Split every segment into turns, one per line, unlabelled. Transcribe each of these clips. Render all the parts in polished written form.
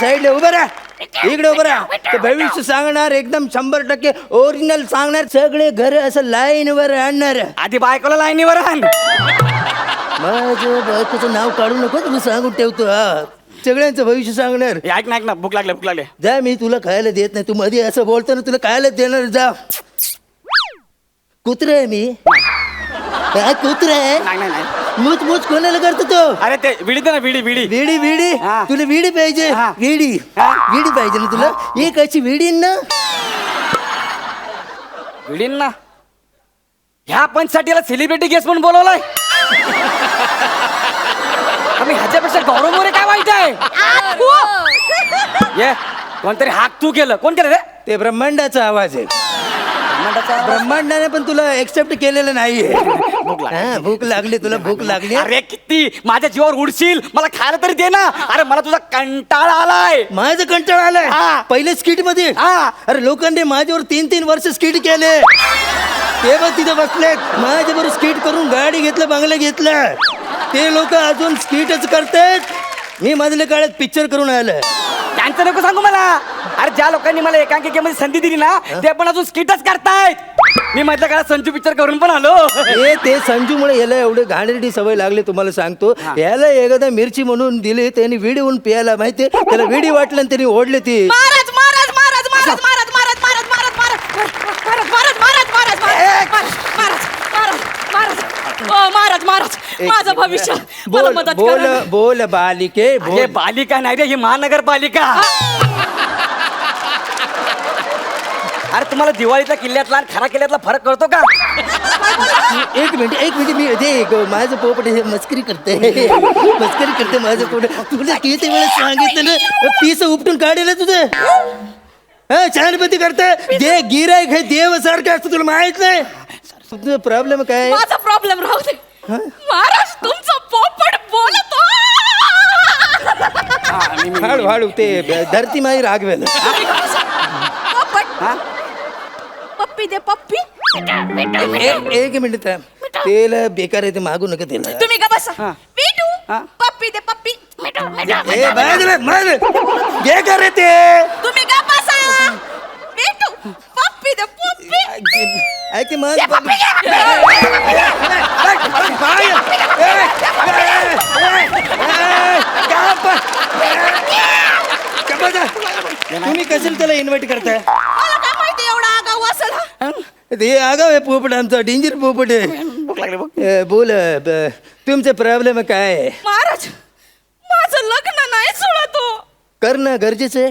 साईडला उभं राहा, इकडे उभं राहा. ते भविष्य सांगणार एकदम 100% ओरिजिनल सांगणार, सगळे घर असं लाईनवर आणणार.
आधी बायकोला लाईनीवर आण.
माझं बायकोचं नाव काढू नको, तुला सांगून ठेवतो. हा, सगळ्यांचं भविष्य सांगणार.
ऐक ना, ऐक ना, भूक लागले, भूक लागले.
जा, मी तुला खायला देत नाही. तू मध्ये असं बोलतो ना, तुला खायला देणार. जा. कुत्रा आहे मी, कुत्रा आहे.
नाही नाही नाही.
मूच मूच कोणाला करतो तो?
अरे ते विडी दे ना, विडी विडी.
विडी विडी,
हा.
तुला विडी पाहिजे?
हा.
विडी विडी पाहिजे ना तुला? एक अशी विडी ना.
विडीन ना. ह्या पंचसाठीला सेलिब्रिटी गेस्ट म्हणून बोलवलाय. आम्ही ह्याच्यापेक्षा गौरव मोरे काय वाईट आहे? ये कोणतरी हाक तू केलं. कोण केलं रे?
ते ब्रह्मांडाचा आवाज आहे. ब्रह्मांडाने पण तुला एक्सेप्ट केलेलं नाहीये. भूक लागली तुला, भूक लागली.
अरे किती माझ्या जीवावर उडशील, मला खायला तरी दे ना. अरे मला तुझा कंटाळा आलाय.
माझं कंटाळा आलाय.
हा.
पहिले स्किट मध्ये अरे लोकांनी माझ्यावर 3-3 वर्ष स्किट केले. ते बघ तिथे बसले, माझ्याबरोबर स्किट करून गाडी घेतलं, बंगला घेतलं. ते लोक अजून स्किटच करतात. मी मधल्या काळात पिक्चर करून आलं.
त्यांचं नको सांगू मला. अरे ज्या लोकांनी मला एकांकिकेमध्ये संधी दिली ना, ते पण अजून स्किटच करतायत. मी मधल्या काळात संजू पिक्चर करून पण आलो.
ते संजूमुळे याला एवढे घाणेरडी सवय लागली, तुम्हाला सांगतो. याला एकदा मिरची म्हणून दिली, त्यांनी विडी होऊन प्यायला, माहितीये त्याला विडी वाटलं आणि त्यांनी ओढले ती.
महाराज महाराज महाराज महाराज महाराज महाराज महाराज महाराज महाराज महाराज महाराज महाराज महाराज माझं भविष्य मला
बोल
मदत
बोल
करा.
बोल बालिके
हे
बोल.
बालिका नाही रे, ही महानगरपालिका. अरे तुम्हाला दिवाळीतला किल्ल्यातला आणि खरा किल्ल्यातला फरक कळतो का?
एक मिनिट मी ते माझं पोपट हे मस्करी करते. मस्करी करते माझं पोपट. तुला किती वेळेस सांगितलं ना, पीस उपटून काढेल तुझं. हा, छानपती करते. जे गिरायक हे देव सारखं असतं, तुला माहित नाही. तुझं प्रॉब्लेम काय?
माझा प्रॉब्लेम राहू दे. महाराज तुमचा पोपट बोलतो.
हळू हळू ते धरती माई रागवेल.
पोपट पप्पी दे पप्पी.
एक मिनिट थांब. तेला बेकार आहे ते, मागू नका त्याला.
तुम्ही का बसा. पिटू पप्पी दे पप्पी.
बेकार आहे ते.
तुम्ही का बसा. पिटू पप्पी दे पप्पी.
ऐक माझ तुम्ही कशाला त्याला इन्व्हाइट करताय?
मला काय माहिती एवढा आगाऊ असेल.
ते आगाव आहे पोपट, आमचा डेंजर पोपट आहे. बोल, तुमचा प्रॉब्लेम काय आहे?
महाराज माझं लग्न नाही जुळतो.
करणं गरजेचं आहे.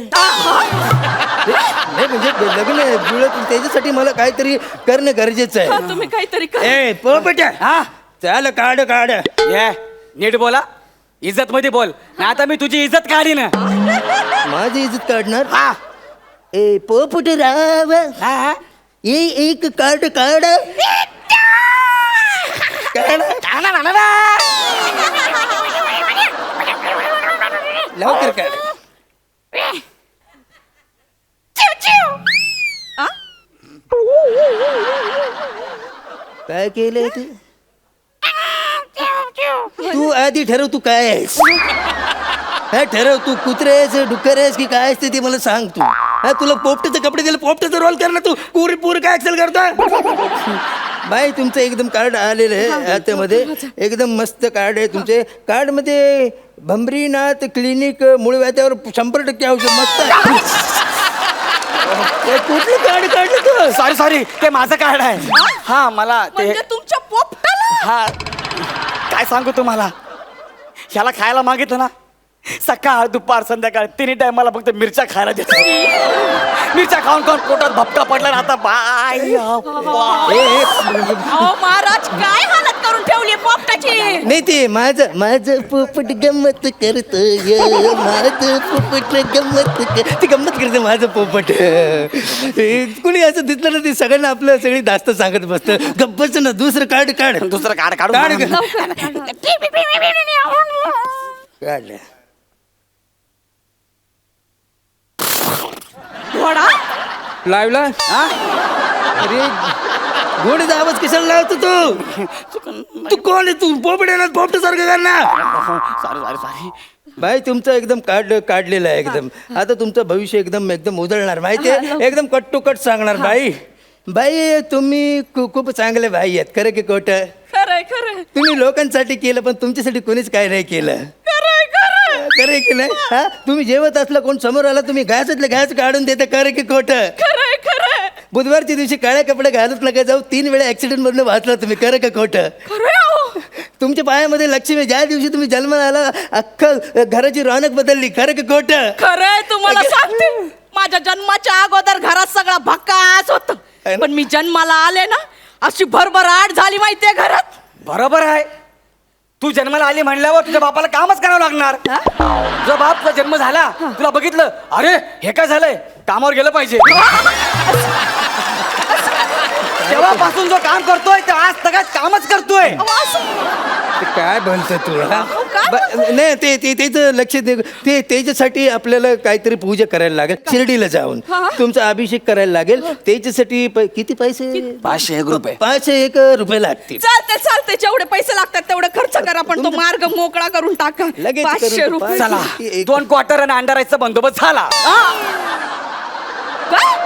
नाही म्हणजे लग्न जुळत, त्याच्यासाठी मला काहीतरी करणं गरजेचं आहे.
तुम्ही काहीतरी करा.
ए पोपट, हा चाल काढ काढ.
ये नीट बोला, इज्जत मध्ये बोल. नाही आता मी तुझी इज्जत काढीन.
माझी इज्जत काढणार?
हा
ए पोपट राव,
हा
एक कार्ड काढ. लवकर काढ. काय केलंय तू आधी ठरव, तू काय आहेस. हा ठरव, तू कुत्रे आहेस, डुक्कर आहेस की काय असते ते मला सांग. तू हा, तुला पोपटाचे कपडे दिले, पोपटाचा रोल कर ना तू. पूर काय ऍक्सेल करतो. बाई तुमचं एकदम कार्ड आलेलं आहे हातामध्ये, एकदम मस्त कार्ड आहे तुमचे. कार्ड मध्ये भंबरीनाथ क्लिनिक मूळ व्याध्यावर 100% औषध मस्त आहे. कुठलं कार्ड काढलं तू?
सॉरी ते माझं कार्ड आहे. हा मला ते
म्हणजे तुमच्या पोपटाला.
हा काय सांगू तुम्हाला, ह्याला खायला मागितलं ना, सकाळ दुपार संध्याकाळ 3 टाइम मला फक्त मिरच्या खायला देतो. मिरच्या खाऊन खाऊन पोटात भपका पडला ना आता. बाय
महाराज काय हालत करून ठेवली पोपटाची.
नाही ते माझं पोपट गंमत करत, माझं पोपट ती गंमत करते माझं पोपट. कुणी असं दिसलं ना, ते सगळ्यांना आपलं सगळी दास्त सांगत बसतं. गप्पच ना, दुसरं कार्ड काढ.
दुसरं कार्ड काढू.
काढलं.
घोडा
लावला. अरे घोडीचा आवाज कशाला लावतो तू? तू कोण आहे? तू पोपट आहे ना, पोपट सारखं कर ना.
सॉरी
बाई तुमचं एकदम काढलेलं आहे एकदम. आता तुमचं भविष्य एकदम एकदम उजळणार माहितीये, एकदम कट टू कट सांगणार. बाई तुम्ही खूप चांगले बाई आहेत. खरं की खोटं?
खरंय खरंय
तुम्ही लोकांसाठी केलं पण तुमच्यासाठी कोणीच काय नाही केलं.
खरंय खरंय
खरं की नाही? हा तुम्ही जेवत असला कोण समोर आला तुम्ही घासातलं घास काढून देता. खरं की खोटं?
खरंय खरंय
बुधवारच्या दिवशी काळ्या कपडे घालत नका जाऊ. 3 वेळा ऍक्सिडेंट मधून वाचला तुम्ही. खरं का खोटं?
खरंय अहो.
तुमच्या पायामध्ये लक्ष्मी, ज्या दिवशी तुम्ही जन्माला आला अख्खं घराची रौनक बदलली. खरं का खोटं?
खरंय तुम्हाला सांगते, माझ्या जन्माच्या अगोदर घरात सगळा भकास होत, पण मी जन्माला आले ना अशी भरभराट झाली माहितीये घरात.
बरोबर आहे. तू जन्माला आली म्हणल्यावर तुझ्या बापाला कामच करावं लागणार. तुझा बाप तुझा जन्म झाला, तुला बघितलं, अरे हे काय झालंय, कामावर गेलं पाहिजे. तेव्हापासून जो काम करतोय ते आज सगळ्यात कामच करतोय.
ते काय बोलतो तू?
काय
नाही ते त्याचं लक्ष दे. ते त्याच्यासाठी आपल्याला काहीतरी पूजा करायला लागेल. शिर्डीला जाऊन तुमचा अभिषेक करायला लागेल. त्याच्यासाठी किती पैसे?
501 रुपये.
501 रुपये लागतील.
चालते चालते, जेवढे पैसे लागतात तेवढे खर्च करा, पण तो मार्ग मोकळा करून टाका.
लगेच
500 रुपये.
चला 2 क्वार्टर आणि अंडा राईसचा बंदोबस्त झाला.
काय?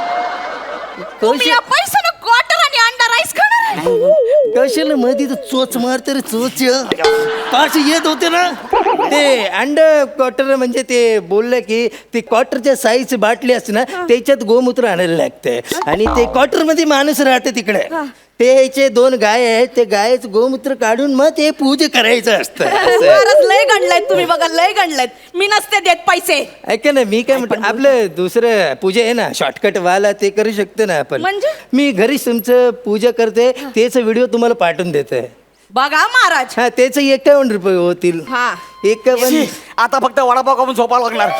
तुम्ही या पैशानं क्वार्टर आणि अंडा राईस खाणार आहे?
कशाला मध्ये चोच मारते रे चोच. 5 येत होते ना ते अंड क्वार्टर. म्हणजे ते बोललं की ते क्वार्टरच्या साईजची बाटली असते ना त्याच्यात गोमूत्र आणायला लागतंय. आणि ते क्वार्टर मध्ये माणूस राहते तिकडे. त्याचे 2 गाय आहेत. ते गायचं गोमूत्र काढून मग ते पूजा करायचं असतं.
फारच लय गणलायत तुम्ही बघा, लय गणलायत. मी नसते देत पैसे.
ऐका ना, मी काय म्हणतो, आपलं दुसरं पूजा आहे ना शॉर्टकट वाला, ते करू शकतो ना आपण.
म्हणजे?
मी घरीच तुमचं पूजा करते, त्याचा व्हिडिओ तुम्हाला पाठवून देते.
बघा महाराज.
हा त्याचे 51 रुपये होतील.
हा
51.
आता फक्त वडापाव खाऊन झोपावं लागणार.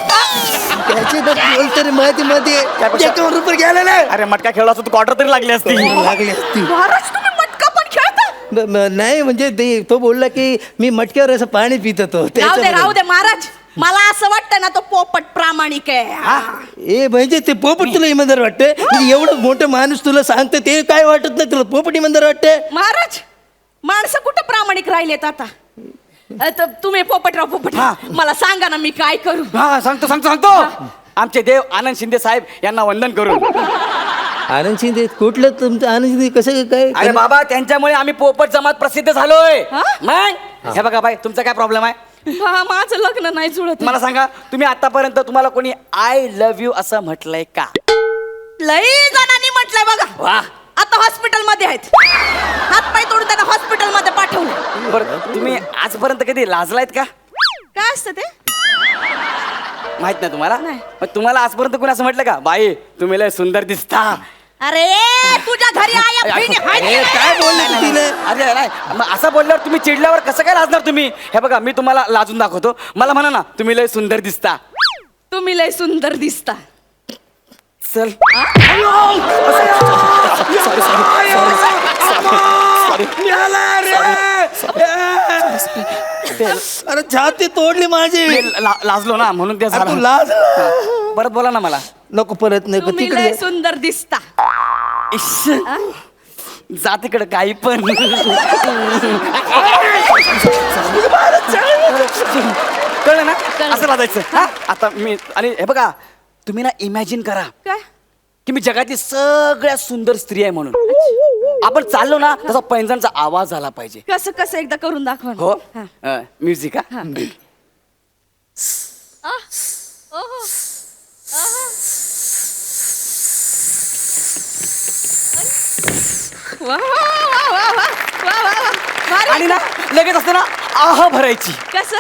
त्याचे तर बोलतो रे मध्ये मध्ये
त्यापेक्षा-
51 रुपये गेला ना.
अरे मटका खेळला असतो क्वार्टर तरी लागली असती.
लागली असती.
महाराज तुम्ही मटका पण खेळता?
नाही म्हणजे तो बोलला की मी मटक्यावर असं पाणी पित होतो.
राहू दे
त्याच्यामुळे.
राहू दे महाराज, मला असं वाटतं ना तो पोपट प्रामाणिक आहे.
ए म्हणजे ते पोपट तुला इमानदार वाटतं? म्हणजे एवढं मोठं माणूस तुला सांगतं ते काय वाटत नाही तुला? पोपट इमानदार वाटतं?
महाराज माणसं कुठं प्रामाणिक राहिलेत आता? तुम्ही पोपटराव पोपट मला सांगा ना मी काय करू?
हा सांगतो. आमचे देव आनंद शिंदे साहेब यांना वंदन करून.
आनंद शिंदे कुठलं तुमचं? आनंद शिंदे कसं काय?
अरे बाबा त्यांच्यामुळे आम्ही पोपट जमात प्रसिद्ध झालोय.
हा?
मग हे बघा बाई, तुमचा काय प्रॉब्लेम आहे?
माझं लग्न नाही जुळत.
मला सांगा, तुम्ही आतापर्यंत तुम्हाला कोणी आय लव्ह यू असं म्हटलंय का?
लई जणांनी म्हटलंय बघा.
वा.
आता हॉस्पिटल मध्ये आहेत. हात पाय तोडून त्यांना हॉस्पिटल मध्ये पाठवलं.
बरं तुम्ही आजपर्यंत कधी लाजलायत का?
काय असतं ते?
माहित नाही तुम्हाला?
नाही.
पण तुम्हाला आजपर्यंत कोणी असं म्हटलं का, बाई तुम्ही लय सुंदर दिसता?
अरे तुझ्या घरी आया बहिणी आहेत
ए,
का?
काय बोलले तिने?
अरे नाही, मग असं बोलल्यावर तुम्ही चिडल्यावर कसं काय लाजणार तुम्ही? हे बघा मी तुम्हाला लाजून दाखवतो. मला म्हणा ना, तुम्ही लय सुंदर दिसता.
तुम्ही लय सुंदर दिसता.
चल.
अरे छाती तोडली माझी.
लाजलो ना म्हणून ते
तू
झालं.
लाज.
परत बोला ना मला.
नको परत नको
तुम्ही
तिकडे.
लय सुंदर दिसता.
इश्श. जा तिकडे काही पण. कळलं ना? असं लाजायचं. हा? आता मी आणि हे बघा, तुम्ही ना इमॅजिन करा
काय?
की मी जगातील सगळ्यात सुंदर स्त्री आहे म्हणून. आपण चाललो ना तसा पैंजणचा आवाज आला पाहिजे.
कसं कसं एकदा करून दाखवा ना.
हो
हा.
म्युझिक हा.
वा, वा, वा, वा, वा, वा, वा, वा. भारी.
आणि ना लगेच असते ना आह भरायची.
कसं?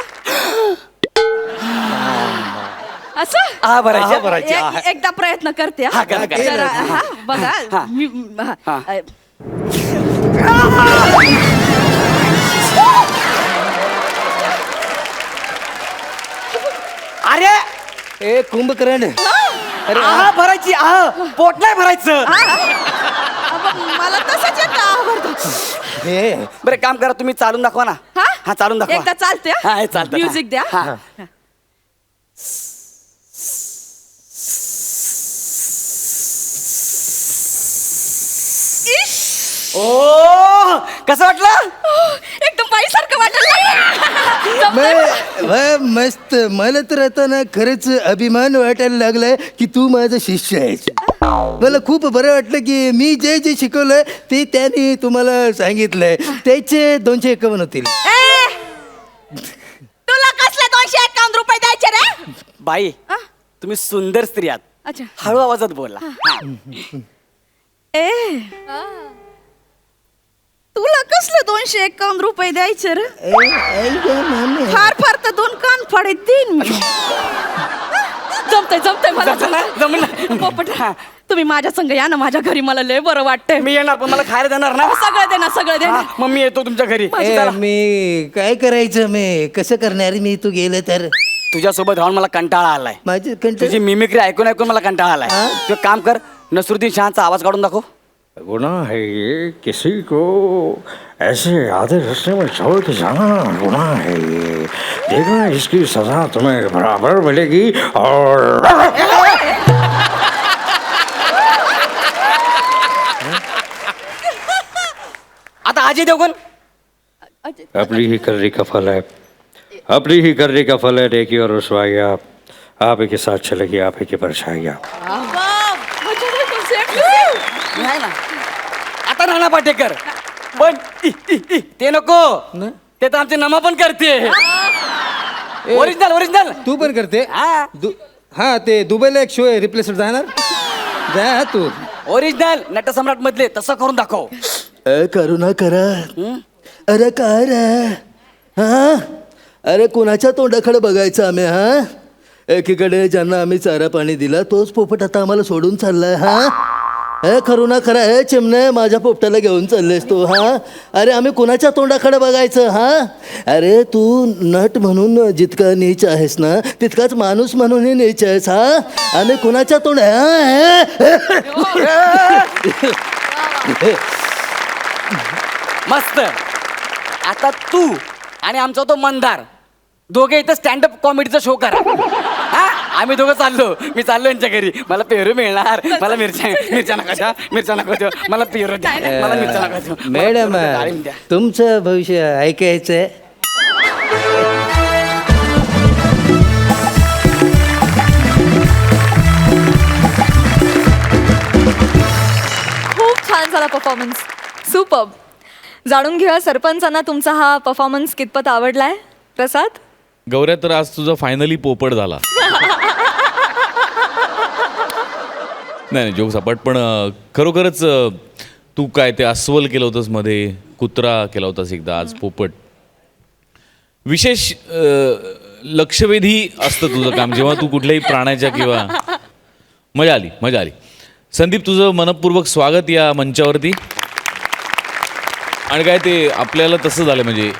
असं?
आह भरायची.
आह भरायची.
एकदा प्रयत्न करते हा.
हा, करा, करा.
जरा, हा, बघा
हा.
हा.
हा. अरे
ए कुंभकर्ण.
अरे आह भरायची. आह पोट नाही भरायचं.
मला तसंच येतं आवडतं.
हे
बरं काम करा, तुम्ही चालून दाखवा ना. हा चालून दाखवा.
एकदा चालते
हा, हे चालतं.
म्युझिक द्या.
हा.
इश.
ओ कसं वाटलं?
एकदम बाईसारखं वाटलं.
मस्त. मला तर आता ना खरंच अभिमान वाटायला लागलाय की तू माझा शिष्य आहेस. मला खूप बरं वाटलं की मी जे जे शिकवलंय ते त्याने तुम्हाला सांगितलंय. त्याचे 251 होतील.
तुला कसले 251 रुपये द्यायचे रे?
बाई तुम्ही सुंदर स्त्री आहात.
अच्छा.
हळू आवाजात बोला.
ए तुला कसले 251 रुपये द्यायचे रे? फार फार तर 2 कान फडे देईन मी. जमतंय मला.
जमलं.
पोपट तुम्ही माझ्या संग या ना माझ्या घरी. मला लय बरं वाटतंय.
मी येणार पण मला खायला देणार ना?
सगळं देणार.
हा, मग मी येतो तुमच्या घरी.
मी काय करायचं? मी कसं करणार? मी तू गेलं तर
तुझ्यासोबत राहून मला कंटाळा आलाय.
माझे
तुझी मिमिक्री ऐकून ऐकून मला कंटाळा आलाय.
हा?
तू एक काम कर, नसरुद्दीन शहाचा आवाज काढून दाखव.
गुनाह है ये, किसी को ऐसे आधे रास्ते में छोड़ के जाना गुनाह है ये. देखना इसकी सजा तुम्हें बराबर मिलेगी. और
आता अजय देवगण.
अपनी ही करने का फल है, अपनी ही करने का फल है. देखिए और रुसवाई आप ही के साथ चलेगी, आप ही की परछाई.
नाही ना आता नाना पाटेकर पण ते नको. ते तर आमचे नमा पण करते. ओरिजिनल
तू पण करते. हा ते दुबईला एक शो आहे रिप्लेसर जाणार. जा तू.
ओरिजिनल नटसम्राट मधले तसं करून दाखव.
करुणा करा. अरे काय रे? हा अरे कोणाच्या तोंडाकडे बघायचं आम्ही? हा एकीकडे ज्यांना आम्ही चारा पाणी दिला तोच पोपट आता आम्हाला सोडून चाललाय. हा करुणा करा. हे चिमणे माझ्या पोपटाला घेऊन चाललेस तू. हा अरे आम्ही कोणाच्या तोंडाकडे बघायचं? हा अरे तू नट म्हणून जितका नीच आहेस ना तितकाच माणूस म्हणूनही नीच आहेस. हा आम्ही कोणाच्या तोंड
मस्त. आता तू आणि आमचा तो मंदार दोघे इथं स्टँडअप कॉमेडीचा शो करा. हा आम्ही दोघं चाललो. मी चाललो यांच्या घरी. मला पेरू मिळणार. मला मिरच्या नका देऊ. मला पेरू द्या. मला मिरच्या नका देऊ.
मॅडम
मला डाळिंब द्या.
तुमचं भविष्य ऐकायचंय.
खूप छान झाला परफॉर्मन्स. सुपर्ब. जाणून घेऊया सरपंचांना तुमचा हा परफॉर्मन्स कितपत आवडलाय. प्रसाद.
गौऱ्या, तर आज तुझा फायनली पोपट झाला. नाही जोक्स अपार्ट, पण खरोखरच तू काय ते अस्वल केलं होतंस मध्ये, कुत्रा केला होतास एकदा, आज पोपट. विशेष लक्षवेधी असतं तुझं काम जेव्हा तू कुठल्याही प्राण्याच्या किंवा मजा आली. संदीप, तुझं मनपूर्वक स्वागत या मंचावरती. आणि काय ते आपल्याला तसं झालं म्हणजे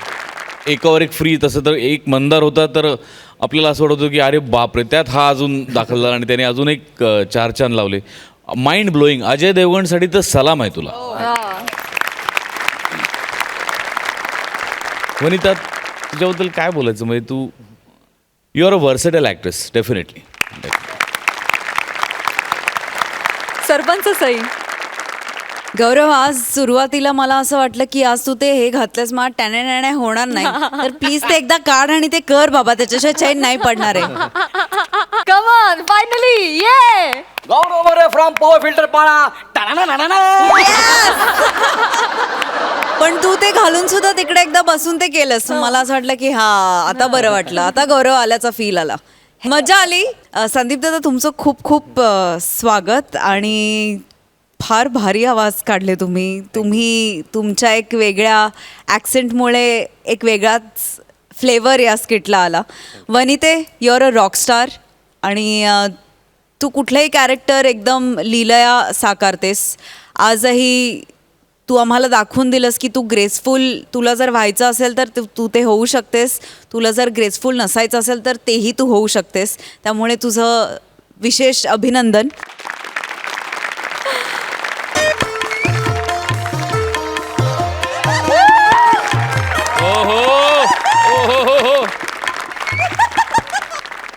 एकावर एक फ्री. तसं तर एक मंदार होता तर आपल्याला असं वाटत होतं की अरे बापरे, त्यात हा अजून दाखल झाला आणि त्याने अजून एक 4 चांद लावले. Mind blowing. अजय देवगणसाठी तर सलाम आहे तुला. वनिता, तुझ्याबद्दल काय बोलायचं म्हणजे तू you are a versatile actress definitely.
Sarpanch Sai.
Gaurav, आज सुरुवातीला मला असं वाटलं की आज तू ते हे घातलंस मला टॅने होणार नाही, तर प्लीज ते एकदा काढ आणि ते कर बाबा, त्याच्याशिवाय चैन नाही पडणार आहे.
कम ऑन, फायनली ये.
गौरव फ्रॉम पॉवर फिल्टर पाळा.
पण तू ते घालून सुद्धा तिकडे एकदा बसून ते केलंस. मला असं वाटलं की हा आता बरं वाटलं, आता गौरव आल्याचा फील आला. मजा आली. संदीप दादा, तुमचं खूप खूप स्वागत. आणि फार भारी आवाज काढले तुम्ही तुमच्या एक वेगळ्या ॲक्सेंटमुळे एक वेगळाच फ्लेवर या स्किटला आला. वनिते, यू आर अ रॉकस्टार आणि तू कुठलंही कॅरेक्टर एकदम लीलया साकारतेस. आजही तू आम्हाला दाखवून दिलंस की तू ग्रेसफुल, तुला जर व्हायचं असेल तर तू ते होऊ शकतेस. तुला जर ग्रेसफुल नसायचं असेल तर तेही तू होऊ शकतेस. त्यामुळे तुझं विशेष अभिनंदन.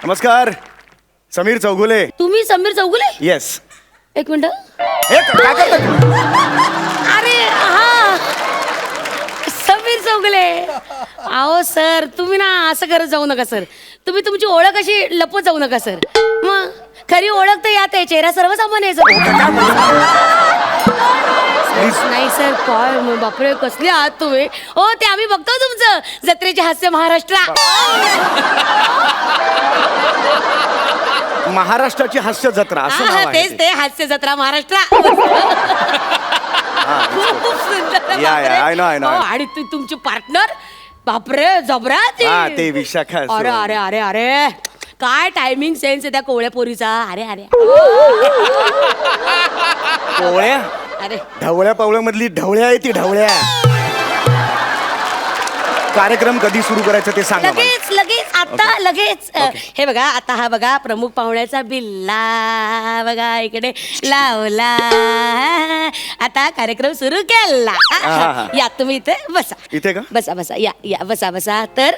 नमस्कार, समीर चौगुले.
तुम्ही समीर चौगुले?
येस.
एक मिनिट.
हे काय करता?
अरे हा, समीर चौगुले.
अहो सर तुम्ही ना असं करत जाऊ नका सर. तुम्ही तुमची ओळख अशी लपवत जाऊ नका सर. मग खरी ओळख तर यात आहे, चेहरा सर्वसामान्य आहे सर. नाही सर काय बापरे कसले आहात तुम्ही. हो ते आम्ही बघतो तुमचं जत्रेचे हास्य महाराष्ट्र.
महाराष्ट्राची हास्य जत्रा असं नाव आहे
तेच
ते.
ते हास्य जत्रा महाराष्ट्र. खूप सुंदर
या,
बापरे.
I know, I know.
हो, आणि तुमची पार्टनर बापरे जबरा ती.
हा, ते विशाखा
अरे अरे अरे अरे काय टायमिंग सेन्स आहे त्या कोवळ्या पोरीचा. अरे अरे
पोळ्या
अरे
ढवळ्या पावळ्यामधली ढवळ्या आहे ती ढवळ्या. कार्यक्रम कधी सुरू करायचा ते सांगा मला.
लगेच लगेच आता लगेच. हे बघा आता हा बघा प्रमुख पाहुण्याचा बिल्ला बघा इकडे लावला. आता कार्यक्रम सुरू केला.
हा.
या तुम्ही इथे बसा.
इथे का?
बसा बसा या या बसा बसा. तर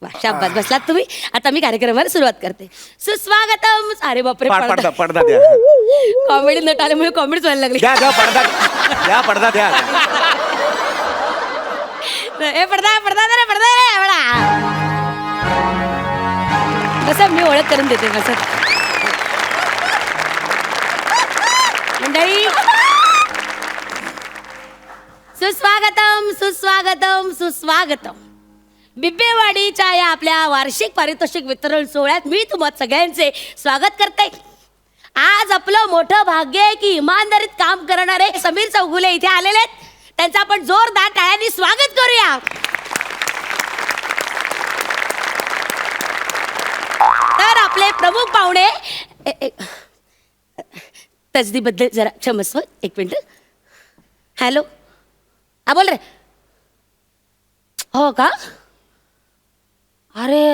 वा, शाबास बसलात तुम्ही. आता मी कार्यक्रमाला सुरुवात करते. सुस्वागतम. अरे बापरे
पडदा पडदा द्या.
कॉमेडी नट आल्यामुळे कॉमेडीच व्हायला लागली.
द्या द्या पडदा द्या पडदा द्या.
ए पडदा पडदा दे रे पडदा रे बडा. बसा मी ओळख करून देते बसा. मंडळी सुस्वागतम सुस्वागतम सुस्वागतम. बिब्बेवाडीच्या या आपल्या वार्षिक पारितोषिक वितरण सोहळ्यात मी तुम्हा सगळ्यांचे स्वागत करते. आज आपलं मोठं भाग्य आहे की इमानदारीत काम करणारे समीर चौगुले इथे आलेले आहेत. त्यांचं आपण जोरदार टाळ्यांनी स्वागत करूया. तर आपले प्रमुख पाहुणे तजदीबद्दल जरा क्षमस्व. एक मिनिट. हॅलो हा बोल रे. हो का अरे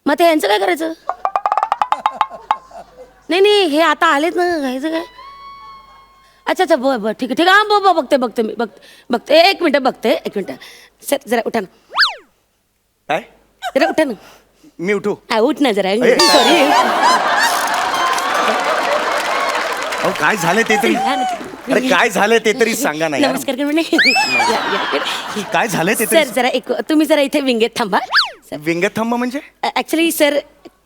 मग ते यांचं काय करायचं. नाही हे आता आलेत ना घ्यायचं काय. अच्छा बर ठीक आहे ठीक आहे. हा बघते मी बघते एक मिनटं बघते एक मिनटं. सर जरा उठा ना.
काय
जरा उठा ना.
मी उठू.
हा उठ ना जरा.
अरे,
सॉरी.
अहो काय झालं ते तरी. अरे काय झालं ते तरी सांगा ना यार.
नमस्कार कर म्हणे.
काय झालंय ते
सर
तरी.
जरा एक तुम्ही जरा इथे विंगेत थांबा.
विंगत थांब म्हणजे.
ऍक्च्युली सर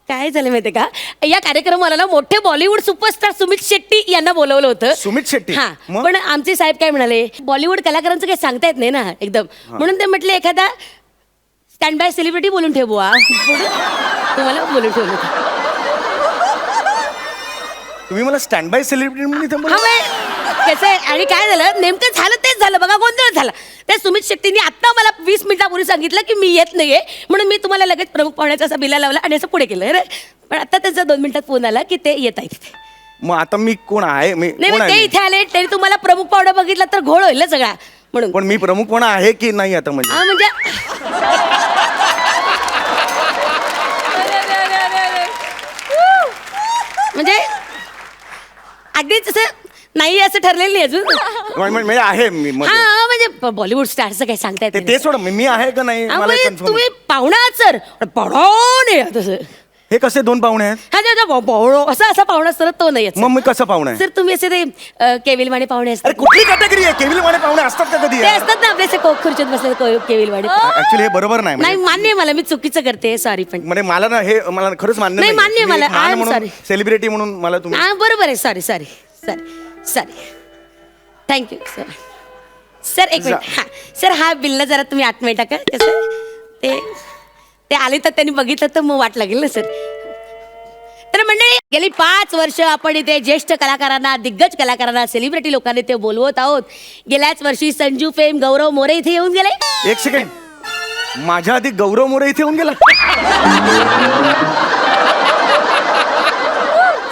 काय झालं माहितीये का या कार्यक्रमाला ना मोठे बॉलिवूड सुपरस्टार सुमित शेट्टी यांना बोलवलं होतं.
सुमित शेट्टी?
हा
मग?
पण आमचे साहेब काय म्हणाले बॉलिवूड कलाकारांचं काही सांगता येत नाही ना एकदम. म्हणून ते म्हटले एखादा स्टँड बाय सेलिब्रिटी बोलून ठेवू. तुम्हाला बोलून ठेवलं होतं.
तुम्ही मला स्टँड बाय सेलिब्रिटी म्हणून इथं
हा
बोलवलं?
बाई, कसं आहे आणि काय झालं नेमकं झालं तेच झालं बघा. गोंधळ झाला. त्या सुमित शेट्टींनी आता मला 20 मिनिटापूर्वी सांगितलं की मी येत नाहीये म्हणून मी तुम्हाला लगेच प्रमुख पाहुण्याचा असा बिला लावला आणि असं पुढे केलं रे. पण आता त्यांचा 2 मिनिटात फोन आला की ते येत आहेत इथे.
मग आता मी कोण आहे. मी
नाही
कोण
मग ते
आहे मी?
इथे आले तरी तुम्हाला प्रमुख पाहुणा बघितला तर घोळ होईल ना सगळा म्हणून.
पण मी प्रमुख कोण आहे की नाही आता म्हणजे.
हा म्हणजे म्हणजे अगदीच असं नाही असं ठरलेलं नाही अजून.
म्हणजे आहे मी मध्ये.
हा म्हणजे बॉलिवूड स्टारचं काय सांगता येत
ते सोड मी आहे का नाही
हा,
मला
म्हणजे
confirm.
तुम्ही पाहुणा आहात सर पाहुणे आहे तसं.
हे कसे 2 पाहुणे आहेत.
हा पाहुणो असा पाहुणा असतो ना तो नाही
मग मी कसं पाहुणे आहे.
सर तुम्ही असे ते केविलवाणे पाहुणे
अरे
असतात
कुठली कॅटेगरी आहे. केविलवाणे पाहुणे असतात का कधी.
ते असतात ना आपले असे खुर्चीत बसले केविलवाणे.
ऍक्च्युली हे बरोबर नाही
नाही
म्हणजे.
मान्य आहे मला मी चुकीचं करते सॉरी पण.
म्हणजे मला ना हे मला खरंच मान्य
नाही, मान्य आहे मला. I am sorry.
सेलिब्रिटी म्हणून मला तुम्ही.
हा बरोबर आहे sorry sorry sorry sorry thank you sir. Sir एक मिनिट हा सर हा बिल्ला जरा तुम्ही आतमध्ये टाका. कसं ते आले तर त्यांनी बघितलं तर मग वाट लागेल ना सर. तर मंडळी गेली 5 वर्ष आपण इथे ज्येष्ठ कलाकारांना दिग्गज कलाकारांना सेलिब्रिटी लोकांना ते बोलवत आहोत. गेल्याच वर्षी संजू फेम गौरव मोरे इथे येऊन गेले.
एक सेकंड. माझ्या आधी गौरव मोरे इथे येऊन गेला.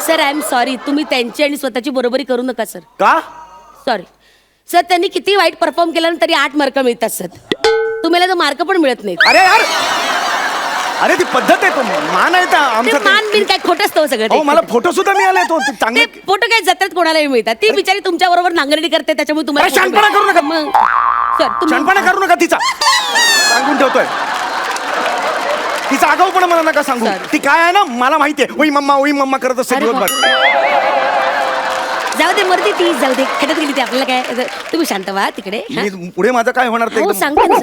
सर आय एम सॉरी तुम्ही त्यांची आणि स्वतःची बरोबरी करू नका सर.
का.
सॉरी सर त्यांनी किती वाईट परफॉर्म केलं तरी 8 मार्क मिळतात सर. तुम्हाला तर मार्क पण मिळत नाहीत.
अरे यार अरे ती पद्धत आहे. तो मान आहे त्या
ते
आमचा.
मान बिन काय खोटं असतं सगळं
अहो
ते.
मला फोटो सुद्धा मिळाले तो ते चांगले.
ते फोटो काय जत्रेत कोणालाही मिळतात. ती बिचारी तुमच्या बरोबर नांगरणी करते त्याच्यामुळे तुम्हाला
अरे, शहाणपणा करू नका.
मग सर तुम्ही
शहाणपणा करू नका तिचा. सांगून ठेवतोय. तिचा आगाऊपणा मला नका सांगू.
Sorry.
ती काय आहे ना मला माहितीये. ओई मम्मा करत असते
अरे
दिवसभर.
जाऊ दे मर्दी ती जाऊ दे खड्यात गेली ती आपल्याला काय तुम्ही शांत व्हा तिकडे हा?
पुढे माझं काय होणार ते
हो
एकदम-
सांगते ना,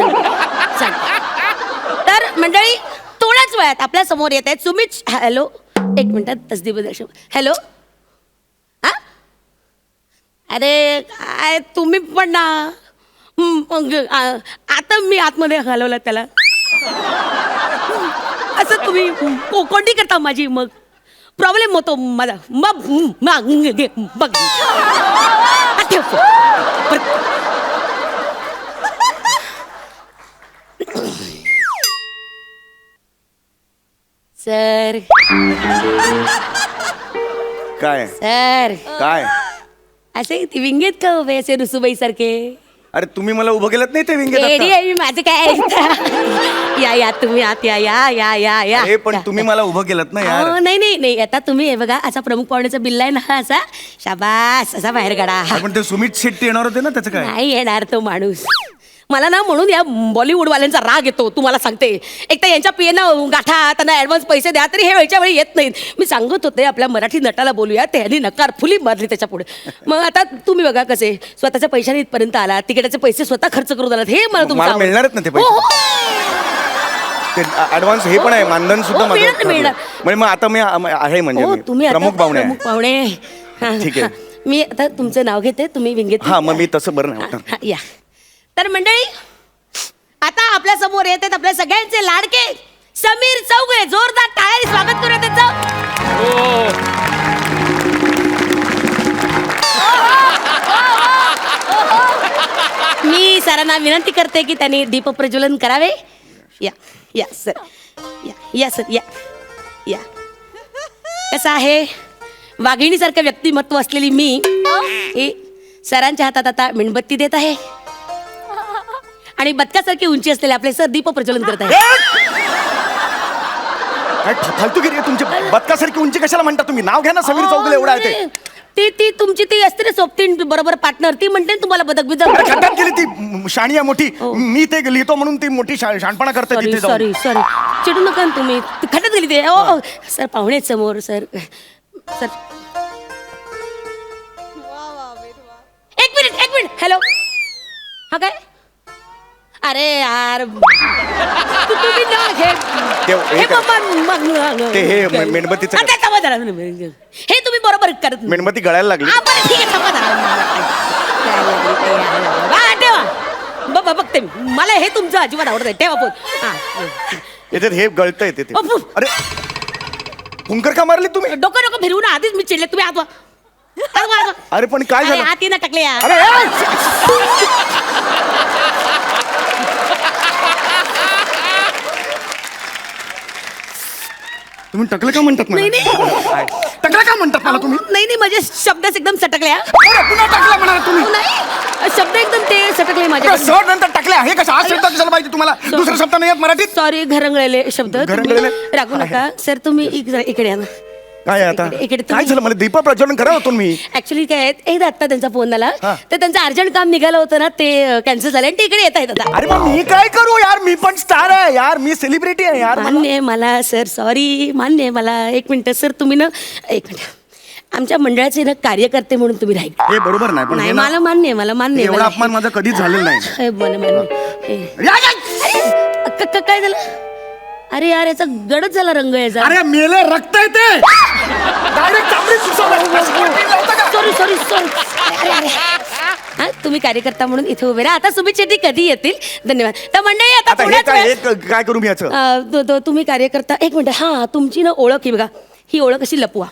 सांगते. तर मंडळी थोड्याच वेळात आपल्या समोर येत आहेत सुमित. हॅलो एक मिनिटात तसदीप दर्शन. हॅलो हा अरे काय तुम्ही पण ना मग आता मी आतमध्ये घालवलं त्याला. असं तुम्ही कोणती करता माझी मग प्रॉब्लेम होतो माझा मग बघ ठेवतो. सर
काय
सर
काय
असे ती विंगेत का उभे असे रुसूबाई सारखे.
अरे तुम्ही मला उभं केलं नाही ते विंगेत
रेडी
आता?
आहे मी माझं काय या तुम्ही आत या
अरे पण तुम्ही मला उभं केलं ना यार.
अहो, नाही आता तुम्ही हे बघा असा प्रमुख पाहुण्याचा बिल्ला आहे ना असा शाबास असा बाहेर काढा.
अरे पण ते सुमित शेट्टी येणार होते ना त्याचं काय.
नाही येणार तो माणूस. मला ना म्हणून या बॉलिवूडवाल्यांचा राग येतो तुम्हाला सांगते. एक तर यांच्या पियेनं गाठा त्यांना ऍडव्हान्स पैसे द्या तरी हे वेळच्या वेळी येत नाहीत. मी सांगत होते आपल्या मराठी नटाला बोलूया त्यांनी नकार फुली मारली त्याच्या पुढे. मग आता तुम्ही बघा कसे स्वतःच्या पैशाने इथपर्यंत आला तिकीटाचे पैसे स्वतः खर्च करून आलात हे मला तुमचं
मला
आवडलं.
मिळणारच ना ते
हो, हो.
ते ऍडव्हान्स हे पण आहे मानधन सुद्धा
हो,
माझं
मिळणार,
ठरलंय.
मिळणार.
म्हणजे मग आता मी आहे म्हणजे
हो
मी
तुम्ही आता
प्रमुख पाहुणे
प्रमुख
आहे.
पाहुणे हा,
ठीक आहे.
हा. मी आता तुमचं नाव घेते तुम्ही विंगेत
हा मग मी तसं बरं नाही होतं.
या तर मंडळी आता आपल्या समोर येतात आपल्या सगळ्यांचे लाडके समीर चौगुले. जोरदार टाळ्यांनी स्वागत करूया त्यांचं. मी सरांना विनंती करते की त्यांनी दीप प्रज्वलन करावे. या सर या सर या कसं आहे वाघिणीसारखं व्यक्तिमत्व असलेली मी हे सरांच्या हातात आता मेणबत्ती देत आहे आणि बदकासारखी उंची असलेले आपले सर दीप प्रज्वलन करत आहे.
काय फालतूगिरी आहे तुमची. बदकासारखी उंची कशाला म्हणता तुम्ही. नाव घ्या ना समीर चौगुले एवढा आहे ते.
ती तुमची ती असते ना सोबतीन बरोबर पार्टनर ती म्हणते ना तुम्हाला बदक
अरे खड्ड्यात गेली ती शाणी आहे मोठी. मी ते लिहितो म्हणून ती मोठी शहाणपणा करते तिथे जाऊन.
सॉरी चिडू नका ना तुम्ही ती खड्ड्यात गेली ते. ओ सर पाहुणे आहेत समोर सर सर एक मिनिट हॅलो हा काय अरे यार तुम्ही ना
मेणबत्तीचं
हे तुम्ही बरोबर करत नाही.
मेणबत्ती गळायला लागली.
हा, बरं, ठीक आहे, थांबा जरा. ठेवा बघते मी. मला हे तुमचं अजिबात आवडत आहे. ठेवा फोन.
याच्यात हे गळतंय ते.
अप्पू.
अरे फुंकर का मारली तुम्ही.
डोकं फिरवून आधीच मी चिडले तुम्ही आत वा.
अरे पण काय झालं.
हाती ना टाकले यार.
अरे तुम्ही टकलं का म्हणतात मला.
नाही.
टकलं का म्हणतात मला तुम्ही.
नाही माझे शब्दच एकदम सटकले हा.
अरे, पुन्हा टकलं म्हणाला तुम्ही.
नाही शब्द एकदम ते सटकले माझ्या.
सर नंतर टाकल्या हे कसं आज शब्द कशाला पाहिजे तुम्हाला. दुसरा शब्द नाही येत मराठीत.
सॉरी घरंगळलेले शब्द
घरंगळलेले?
तुम्ही रागू नका सर तुम्ही इकडे या ना.
काय आता
इकडे
काय झालं मला दीप प्रज्वलन करा होतो मी.
ऍक्च्युली काय आहे, एकदा आता त्यांचा फोन आला
हा.
तर त्यांचं अर्जंट काम निघालं होतं ना ते कॅन्सल झालं आणि ते इकडे येत आहेत आता.
अरे मग मी काय करू यार. मी पण स्टार आहे यार. मी सेलिब्रिटी आहे यार.
मान्य आहे मला सर सॉरी मान्य आहे मला. एक मिनिट सर तुम्ही ना एक मिनिट आमच्या मंडळाचे ना कार्यकर्ते म्हणून तुम्ही राहील.
हे बरोबर नाही पण
नाही
हे ना-
मला मान्य आहे मला मान्य आहे
एवढा
मला.
अपमान माझा कधीच झालेला नाही.
हे मला मान्य आहे.
या, या.
काय झालं अरे यार याचा गडच झाला रंग याचा.
अरे मेले रक्त येते डायरेक्ट
सॉरी अरे हा तुम्ही कार्यकर्ता म्हणून इथे उभे राहा. आता सुमित शेट्टी कधी येतील धन्यवाद. तर मंडळी आता
आता हे
थोड्याच
काय
वेळात-
हे काय करू मी याचं.
तुम्ही कार्यकर्ता एक मिनिट हा तुमची ना ओळख ही बघा ही ओळख अशी लपवा.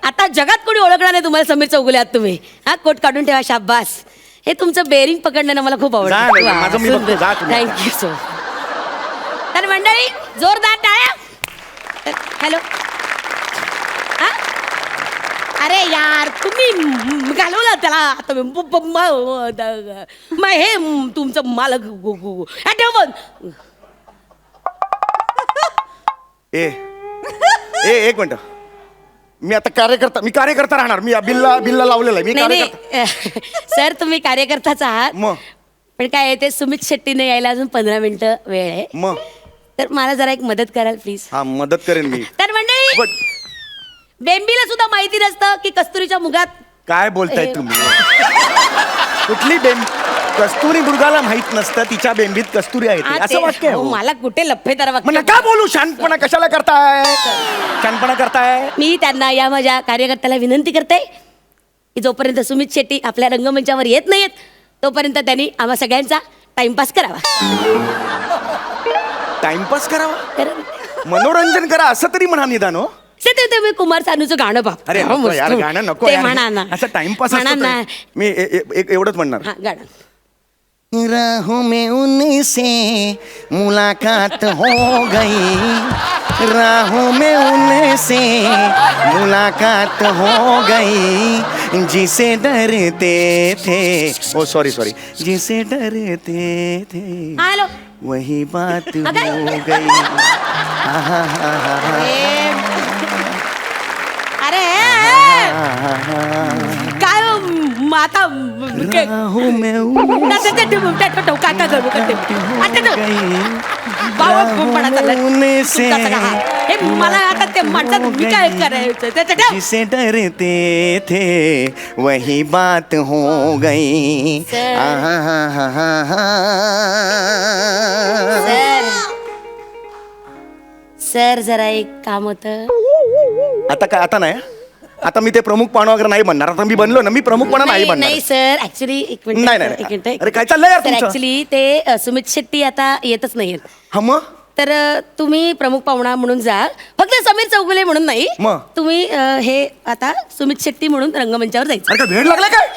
आता जगात कोणी ओळखणार नाही तुम्हाला समीर चौगुले आहात तुम्ही. हा कोट काढून ठेवा शाबास. हे तुमचं बेरिंग पकडणं मला खूप
जा ना,
आवडतं.
माझं मी बघतो, जा तुम्ही.
Thank you so. तर मंडळी जोरदार टाळ्या. हॅलो हा अरे यार तुम्ही घालवलं त्याला आता मग हे तुमचं मालक ठेव पण.
एक मिनिट. मी आता कार्यकर्ता राहणार. मी बिल्ला लावलेला आहे. मी
नाही
कार्यकर्ता.
नाही सर तुम्ही कार्यकर्ताच आहात
मग
पण काय आहे ते सुमित शेट्टीने यायला अजून 15 मिनिटं वेळ आहे.
मग
तर मला जरा एक मदत कराल प्लीज.
हा मदत करेन मी.
तर मंडळी
बट
बेंबीला सुद्धा माहिती नसतं की कस्तुरीच्या मुगात
काय बोलताय तुम्ही कुठली कस्तुरी मृगाला माहित नसतं तिच्या बेंबीत कस्तुरी आहे ती.
हा,
असं
ते-
वाक्य आहे,
हो,
हो.
मला कुठे लफेदार वाक्य
मग नका बोलू शानपणा कशाला करताय शानपणा करताय
मी त्यांना या माझ्या कार्यकर्त्याला विनंती करते की जोपर्यंत सुमित शेट्टी आपल्या रंगमंचावर येत नाहीत तोपर्यंत त्यांनी आम्हा सगळ्यांचा टाइमपास करावा.
टाइमपास करावा
कारण
मनोरंजन करा असं तरी म्हणा निदान हो
ते तुम्ही कुमार सानूचं गाणं बघ
अरे नको यार गाणं नको
ते
यार.
म्हणा ना
असं टाइमपास
म्हणा
असतो
ना
तर. मी एक एवढंच म्हणणार
हा गाणं
राहों में उनसे मुलाकात हो गई राहों में उनसे मुलाकात हो गई जिसे डरते थे ओ सॉरी जिसे डरते थे
हा, हॅलो
वही बात
अगं.
हो गई
अरे काय हो, आता
राहों में
मला आता ते म्हणतात मी काय करायचं त्याचं ठेव.
जिसे डरते थे वही बात हो गई
सर जरा एक काम होतं.
आता काय आता नाही आता मी ते प्रमुख पाहुणा वगैरे नाही बनणार आता मी बनलो ना मी प्रमुखपणा नाही बनणार
नाही सर ऍक्च्युली एक मिनिट
नाही, नाही,
एक मिनिट
अरे काय चाललंय यार तुमचं?
ऍक्च्युली ते सुमित शेट्टी आता येतच नाहीयेत
हा मग
तर तुम्ही प्रमुख पाहुणा म्हणून जा फक्त समीर चौगुले म्हणून नाही
मग?
तुम्ही हे आता सुमित शेट्टी म्हणून रंगमंचावर जायचं.
अरे काय वेळ लागला काय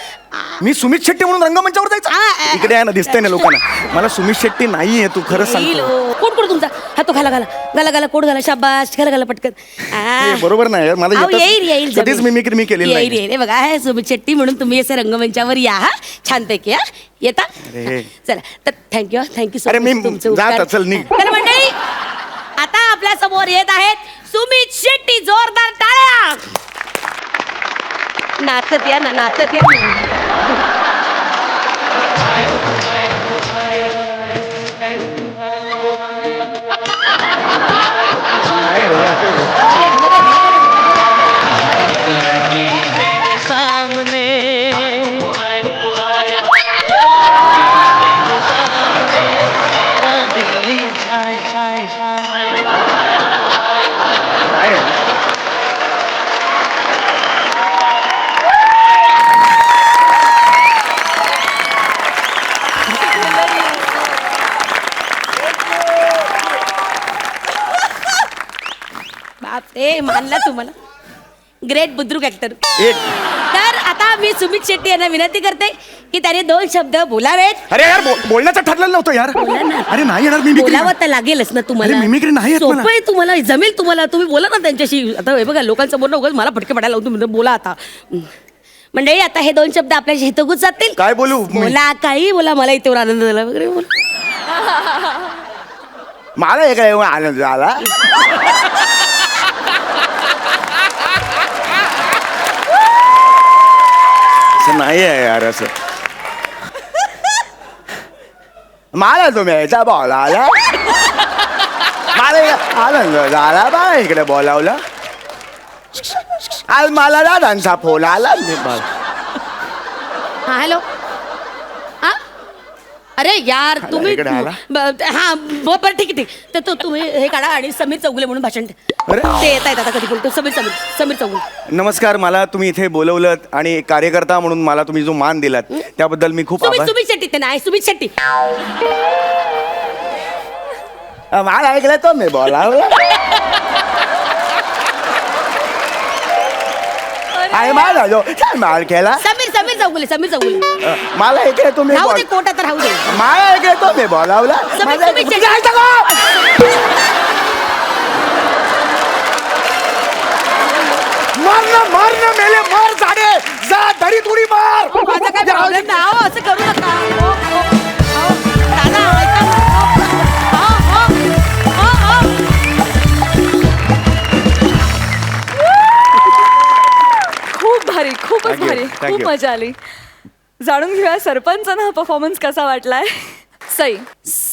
मी सुमित शेट्टी म्हणून रंगमंचावर जायचं इकडे आहे ना दिसतंय ना लोकांना मला सुमित शेट्टी नाहीये तू खरंच
येईल
सांगतो
हो. कोण कोण तुमचा हा तो घाला घाला घाला घाला कोण घाला शाबास घाला घाला पटकन
हे बरोबर नाही यार, मला
अहो,
येतच-
येईल येईल
कधीच
जमेल.
मिमिक्री मी केलेली
येईल
नाही.
येईल हे बघा हे सुमित शेट्टी म्हणून तुम्ही असे रंगमंचावर या हा छानपैकी हा येता
अरे.
चला तर थँक्यू
अरे, मी
तुमचे
जात
उपकार.
असेल, निघ.
तर मंडळी आता आपल्या समोर येत आहेत सुमित शेट्टी जोरदार टाळ्या नाचत या ना नाचत या बापरे मानला तुम्हाला ग्रेट बुद्रुक ऍक्टर.
एक
तर आता मी सुमित शेट्टी यांना विनंती करते की त्याने 2 शब्द बोलावेत.
अरे यार बोलण्याचं ठरलेलं नव्हतं यार
बोला ना.
अरे नाही येणार मी
बोलावं तर लागेलच ना तुम्हाला.
अरे, मिमिक्री नाही येत मला.
सोपं आहे तुम्हाला जमेल तुम्हाला तुम्ही बोला ना त्यांच्याशी. आता हे बघा लोकांसमोर उगाच मला फटके पडायला लावून तुम्ही बोला आता मंडळी आता हे 2 शब्द आपल्याशी हितगुज जातील.
काय बोलू मी?
बोला काही बोला मला इथे आनंद झाला वगैरे बोला.
मला एक एवढा आनंद झाला असं नाही आहे यार असं मला तुम्ही याचा बोलावला मला आनंद झाला बा इकडे बोलावलं आज मला दादांचा फोन आला
हा हॅलो हा अरे यार तुम्ही
इकडे आला?
हा बरं ठीक आहे ठीक तर तुम्ही हे काढा आणि समीर चौगुले म्हणून भाषण द्या.
अरे?
ते येत आहेत आता कधी बोलतो समीर चौगुले.
नमस्कार मला तुम्ही इथे बोलवलं आणि एक कार्यकर्ता म्हणून मला तुम्ही जो मान दिलात त्याबद्दल मी खूप आभार
सुमित शेट्टी ते नाही सुमित शेट्टी.
मला ऐकलं तो मी बोलावलं आणि मला जो मार केला
समीर चौगुले
मला ऐकलं तुम्ही
राहू दे
बोल-
कोर्टात राहू दे.
मला ऐकलं तो मी बोलावला
समीर
मला-
शेट्टी.
तुझं ऐकलं का? मार ना मेले मार झाडे जा दरी तुडी मार
माझा काय प्रॉब्लेम नाही अहो, असं करू नका हो, हो, हो. दादा ऐका ना. हो, हो, हो, हो.
खूप भारी खूपच
Thank you,
भारी
thank
खूप
you.
मजा आली. जाणून घेऊया सरपंचांना हा परफॉर्मन्स कसा वाटलाय. सई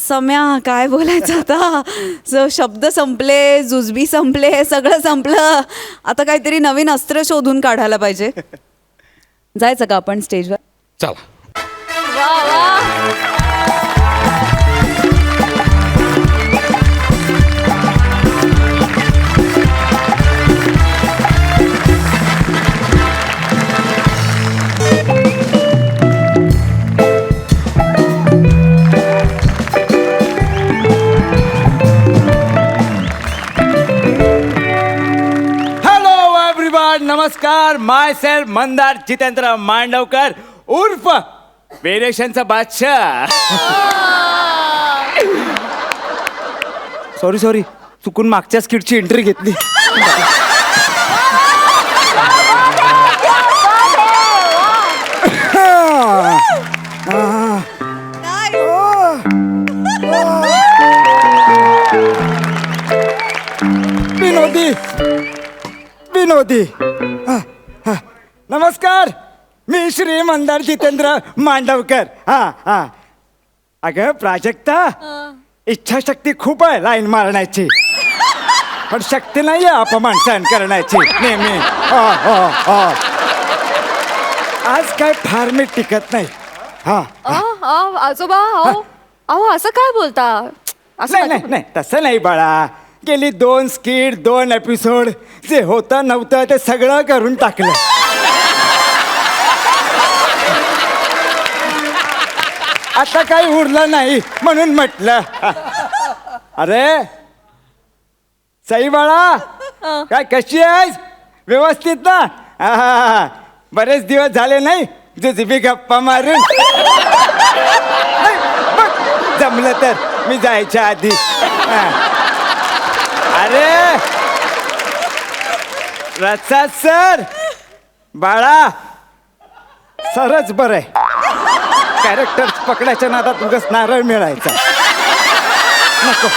सम्या काय बोलायचं आता शब्द संपले जुजबी संपले सगळं संपलं आता काहीतरी नवीन अस्त्र शोधून काढायला पाहिजे जायचं का आपण स्टेजवर
चला.
वा वा
हॅलो एव्हरीवन, नमस्कार. माय सेल्फ मंदार जितेंद्र मांडवकर उर्फ वेरिएशनचा बादशाह. सॉरी चुकून मागच्या स्किटची एंट्री घेतली. विनोदी नमस्कार. मी श्री मंदार जितेंद्र मांडवकर. हा अगं प्राजक्ता, इच्छाशक्ती खूप आहे लाईन मारण्याची, पण शक्ती नाहीये अपमान सहन करण्याची नेहमी. आज काय फार मी टिकत नाही.
आजोबा अहो असं काय बोलता असं
नाही तसं नाही बाळा. गेली 2 स्किट 2 एपिसोड जे होतं नव्हतं ते सगळं करून टाकलं. आता काही उरलं नाही म्हणून म्हटलं. अरे सई बाळा, काय कशी आहेस? व्यवस्थित ना? बरेच दिवस झाले नाही जुजबी गप्पा मारून. बघ, जमलं तर मी जायच्या आधी. अरे रचा सर, बाळा सरच बरं आहे. कॅरेक्टर पकडायच्या नादात उगाच नारळ मिळायचा नको.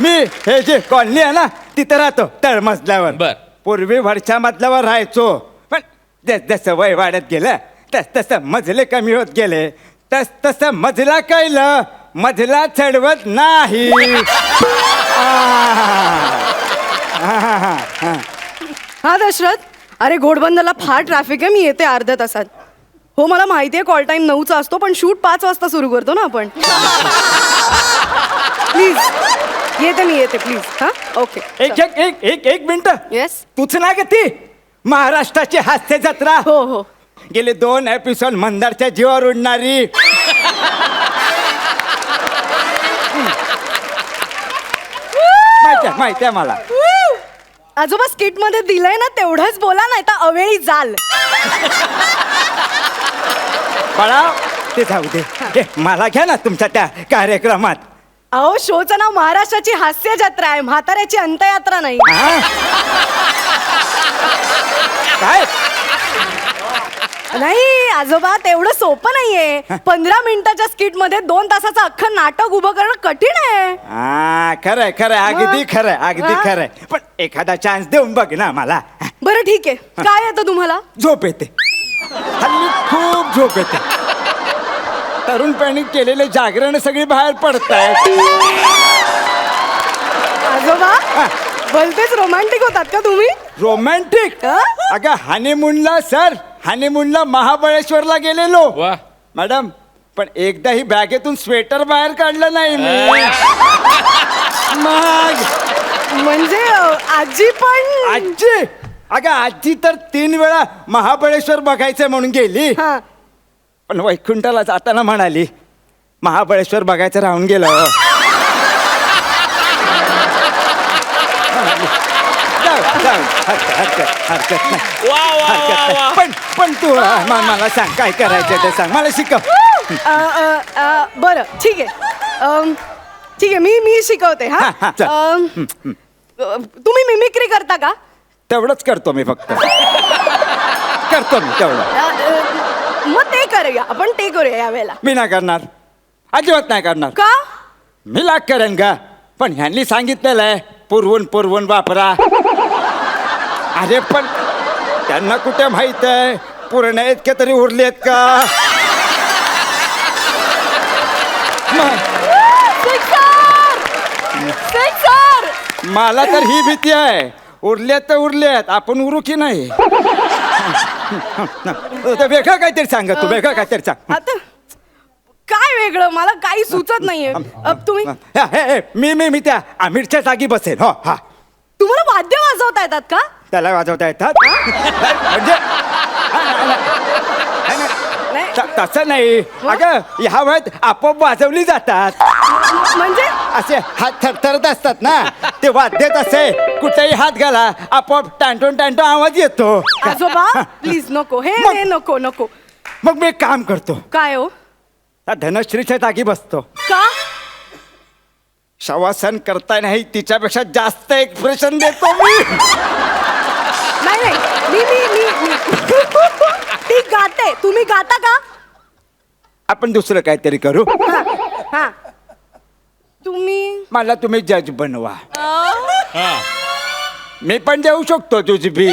मी हे जे कॉलनी आहे ना तिथे राहतो तळमजल्यावर.
बर.
पूर्वी वरच्या मजल्यावर राहायचो, पण जसं वय वाढत गेलं तसं मजले कमी होत गेले. तसं मजला कळलं, मजला चढवत नाही.
हा दशरथ, अरे घोडबंदरला फार ट्रॅफिक आहे, मी येते अर्ध्या तासात. हो मला माहिती आहे कॉल टाइम 9चा असतो, पण शूट 5 वाजता सुरू करतो ना आपण. प्लीज मी येते प्लीज. हा ओके.
एक मिनिट.
येस.
तूच ना ग ती महाराष्ट्राची हास्य जत्रा.
हो
गेले 2 एपिसोड मंदारच्या जीवावर उडणारी. माहिती आहे मला.
आजोबा स्किट मध्ये दिलंय ना तेवढंच बोला, नाही तर अवेळी जाल.
बाळा ते जाऊ दे. मला घ्या ना तुमच्या त्या कार्यक्रमात.
अहो शोचं नाव महाराष्ट्राची हास्य जत्रा आहे, म्हाताऱ्याची अंत्ययात्रा नाही.
काय
नाही आजोबा, तेवढं सोपं नाहीये. 15 मिनिटाच्या स्किट मध्ये 2 तासाचं अख्खं नाटक उभं करणं कठीण आहे.
खरंय अगदी खरंय. पण एखादा चान्स देऊन बघ ना मला.
बरं ठीक आहे. काय येतं तुम्हाला?
झोप येते. हल्ली खूप झोप येते. तरुणपणी केलेले जागरण सगळी बाहेर पडतायत.
आजोबा भलतेच रोमॅन्टिक होतात का तुम्ही?
रोमॅन्टिक? अगं हनीमूनला महाबळेश्वरला गेलेलो.
वा.
मॅडम, पण एकदाही बॅगेतून स्वेटर बाहेर काढलं नाही मी. मग
म्हणजे आजी पण?
आजी, अगं आजी तर 3 वेळा महाबळेश्वर बघायचं म्हणून गेली.
हा.
पण वैकुंठाला जाताना म्हणाली महाबळेश्वर बघायचं राहून गेलं. हरकत नाही. पण तू मला सांग काय करायचं ते सांग, मला शिकव.
बरं ठीक आहे. मी शिकवते. हा तुम्ही मिमिक्री करता का?
तेवढंच करतो मी, फक्त करतो मी तेवढं.
मग ते करूया आपण, ते करूया यावेळेला.
मी नाही करणार, अजिबात नाही करणार.
का?
मी लाग करेन का? पण ह्यांनी सांगितलेलं आहे पुरवून वापरा. अरे पण त्यांना कुठे माहित आहे
पुरण्या इतके तरी उरले आहेत का? मला तर ही भीती आहे, उरल्यात तर उरल्यात, आपण उरू की नाही? वेगळं काहीतरी सांग तू, वेगळं काहीतरी सांग.
आता काय वेगळं, मला काही सुचत नाहीये. तुम्ही
मी त्या आमिरच्या जागी बसेल. हो हा,
तुम्हाला वाद्य वाजवता येतात का?
त्याला वाजवता येतात म्हणजे तसं नाही अगं, ह्या वयात आपोआप वाजवली जातात.
म्हणजे
असे हात थरथरत असतात ना, ते वाद्यच असे कुठेही हात घाला आपोआप टांटून टांटून आवाज येतो.
आजोबा प्लीज नको, हे नको नको.
मग मी एक काम करतो,
काय हो?
त्या धनश्रीच्या जागी बसतो.
का?
शवासन करता नाही तिच्यापेक्षा जास्त एक्सप्रेशन देतो मी.
नाही नाही, मी ती गाते, तुम्ही गाता का?
आपण दुसरं काहीतरी करू.
हा, तुम्ही
मला तुम्ही जज बनवा. मी पण देऊ शकतो जुजबी.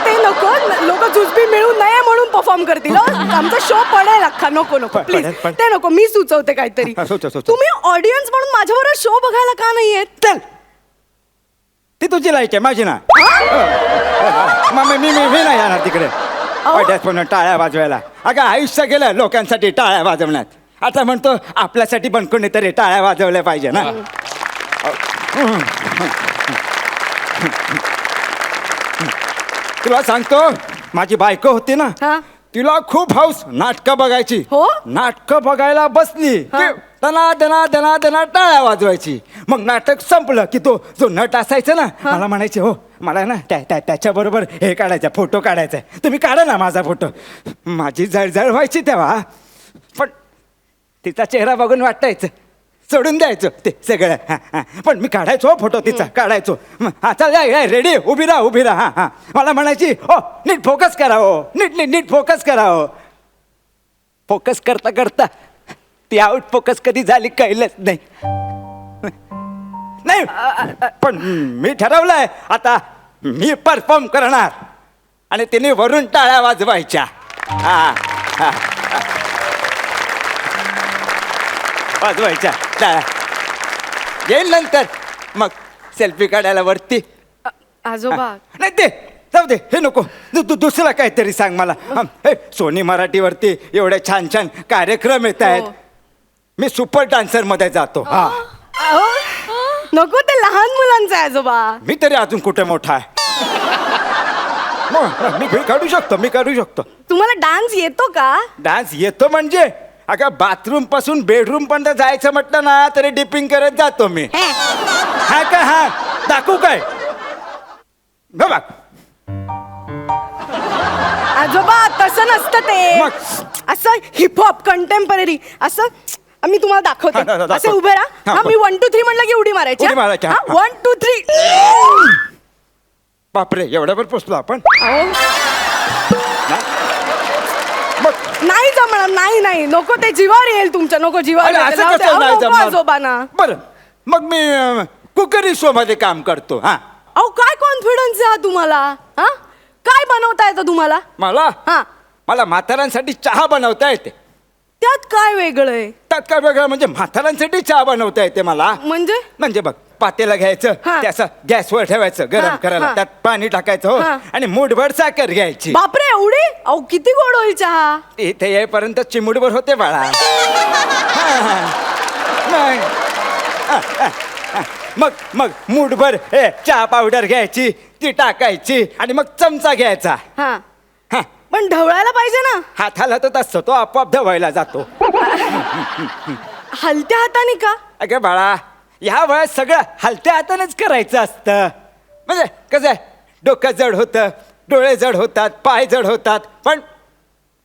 ते नको, लोक जुजबी मिळून नये म्हणून परफॉर्म करतील. आमचा शो पडेल अख्खा. नको नको प्लीज,
पडेल.
ते नको. मी सुचवते काहीतरी.
सुचव.
तुम्ही ऑडियन्स म्हणून माझ्याबरोबर शो बघायला का नाही येत?
चल, ती तुझी लाईट आहे, माझी ना. मी नाही येणार तिकडे पण टाळ्या वाजवायला. अगं आयुष्य गेलं लोकांसाठी टाळ्या वाजवण्यात. आता म्हणतो आपल्यासाठी पण कोणीतरी टाळ्या वाजवल्या पाहिजे ना. तुला सांगतो, माझी बायको होती ना,
हा.
तिला खूप हौस नाटकं बघायची.
हो?
नाटकं बघायला बसली की दना दना दना दना टाळ्या वाजवायची. मग नाटक संपलं की तो जो नट असायचा ना, मला म्हणायचे हो मला ना त्याच्याबरोबर हे काढायचं, फोटो काढायचा. तुम्ही काढा ना माझा फोटो. माझी जळजळ व्हायची तेव्हा, पण तिचा चेहरा बघून वाटायचं सोडून द्यायचो ते सगळं. पण मी काढायचो फोटो तिचा, काढायचो. हा चल रेडी, उभी राहा. हा मला म्हणायची हो नीट फोकस करा, हो नीट फोकस करा. हो फोकस करता करता ती आउट फोकस कधी झाली कळलंच नाही. पण मी ठरवलंय आता मी परफॉर्म करणार आणि तिने वरून टाळ्या वाजवायच्या. वाजवायच्या टाळ्या. येईल नंतर मग सेल्फी काढायला वरती.
आजोबा
नाही ते जाऊ दे, हे नको. दुसरं काहीतरी सांग मला. हे सोनी मराठीवरती एवढे छान छान कार्यक्रम येत आहेत. मी सुपर डान्सर मध्ये जातो. हा
नको, ते लहान मुलांचं आहे आजोबा.
मी तरी अजून कुठे मोठा आहे. मी करू शकतो.
तुम्हाला डान्स येतो का?
डान्स येतो म्हणजे अगं बाथरूम पासून बेडरूम पर्यंत जायचं म्हटलं ना तरी डिपिंग करत जातो मी. हा का? हा दाखवू काय? बघ
आजोबा तसं नसतं ते.
मग?
असं हिपहॉप कंटेम्पररी असं मी तुम्हाला दाखवते.
दाखव.
असं उभे राहा. हा, मी 1 2 3 म्हणलं की उडी मारायची.
उडी मारायची, हा.
1 2 3.
बापरे, एवढ्यावर पोचलो आपण.
नाही जमणार. नाही नको, ते जीवावर येईल तुमच्या. नको जीवावर
अरे,
येईल.
असं
जाऊ दे.
कसं
अहो,
नाही
नको
जमणार?
आजोबांना.
बरं मग मी कुकरी शो मध्ये काम करतो. हा
अहो काय कॉन्फिडन्स आहे हा तुम्हाला? हा काय बनवता येतं तुम्हाला?
मला म्हाताऱ्यांसाठी चहा बनवता येते.
त्यात काय वेगळं आहे?
त्यात काय वेगळं म्हणजे म्हाताऱ्यांसाठी चहा बनवता येते मला. म्हणजे बघ, पातेला घ्यायचं,
हा.
त्याचं गॅसवर ठेवायचं गरम
हा,
करायला,
हा.
त्यात पाणी टाकायचं. हो
हा.
आणि मूठभर साखर घ्यायची.
बापरे, एवढी? अहो किती गोड होईल चहा.
इथे येईपर्यंत चिमुडभर होते बाळा. मग मूठभर चहा पावडर घ्यायची, ती टाकायची आणि मग चमचा घ्यायचा.
हा
हा,
पण ढवळायला पाहिजे ना.
हात हलतच असतो तो, आपोआप धवायला जातो.
हलत्या हाताने का?
अगं बाळा, ह्या वयात सगळं हलत्या हातानेच करायचं असतं. म्हणजे कसं आहे, डोकं जड होतं, डोळे जड होतात, पाय जड होतात, पण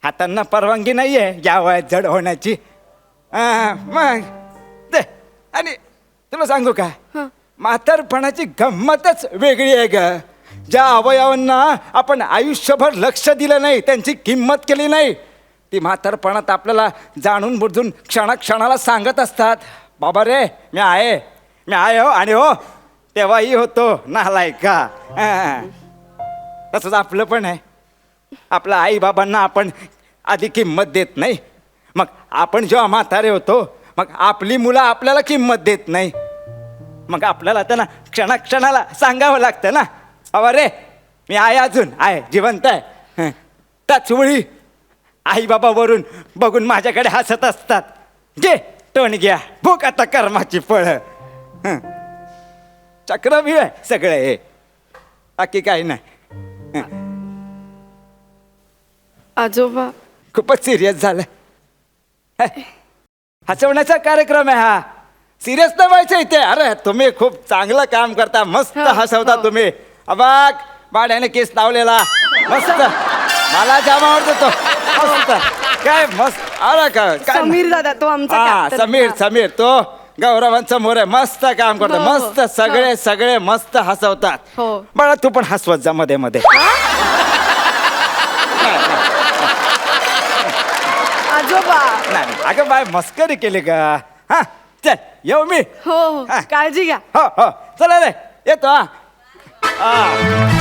हातांना परवानगी नाहीये या वयात जड होण्याची. मग ते आणि तुला सांगू का, म्हातारपणाची गंमतच वेगळी आहे ग. ज्या अवयवांना आपण आयुष्यभर लक्ष दिलं नाही, त्यांची किंमत केली नाही, ती म्हातारपणात आपल्याला जाणून बुजून क्षणाक्षणाला सांगत असतात, बाबा रे मी आहे हो. आणि हो तेव्हाही होतो नालायका. तसंच आपलं पण आहे. आपल्या आई बाबांना आपण आधी किंमत देत नाही, मग आपण जेव्हा म्हातारे होतो मग आपली मुलं आपल्याला किंमत देत नाही, मग आपल्याला त्यांना क्षणाक्षणाला सांगावं लागतं ना, अवा रे मी आहे, अजून आहे, जिवंत आहे. हं. त्याच वेळी आई बाबा वरून बघून माझ्याकडे हसत असतात, घे टोन घ्या, भूक आता कर्माची फळं. हं. चक्रव्यूह आहे सगळं हे, बाकी काही नाही.
आजोबा
खूपच सिरियस झालं. हसवण्याचा कार्यक्रम आहे हा, सिरियस नाही व्हायचं इथे. अरे तुम्ही खूप चांगलं काम करता, मस्त हसवता तुम्ही. अबाग भाड्याने केस लावलेला मस्त, मला जाम आवडतो तो, मस्त काय मस्त. अरे काय
समीर दादा तो आमचा
हा
captain.
समीर समीर तो गौरवांचा मोर आहे, मस्त काम करतो,
हो, हो.
मस्त सगळे सगळे मस्त हसवतात.
हो.
बळा तू पण हसवत जा मध्ये मध्ये.
आजोबा
नाही अगं बाय मस्करी केली का. हा चल येऊ मी.
हो हो
हा.
काळजी घ्या.
हो हो चला रे येतो. हा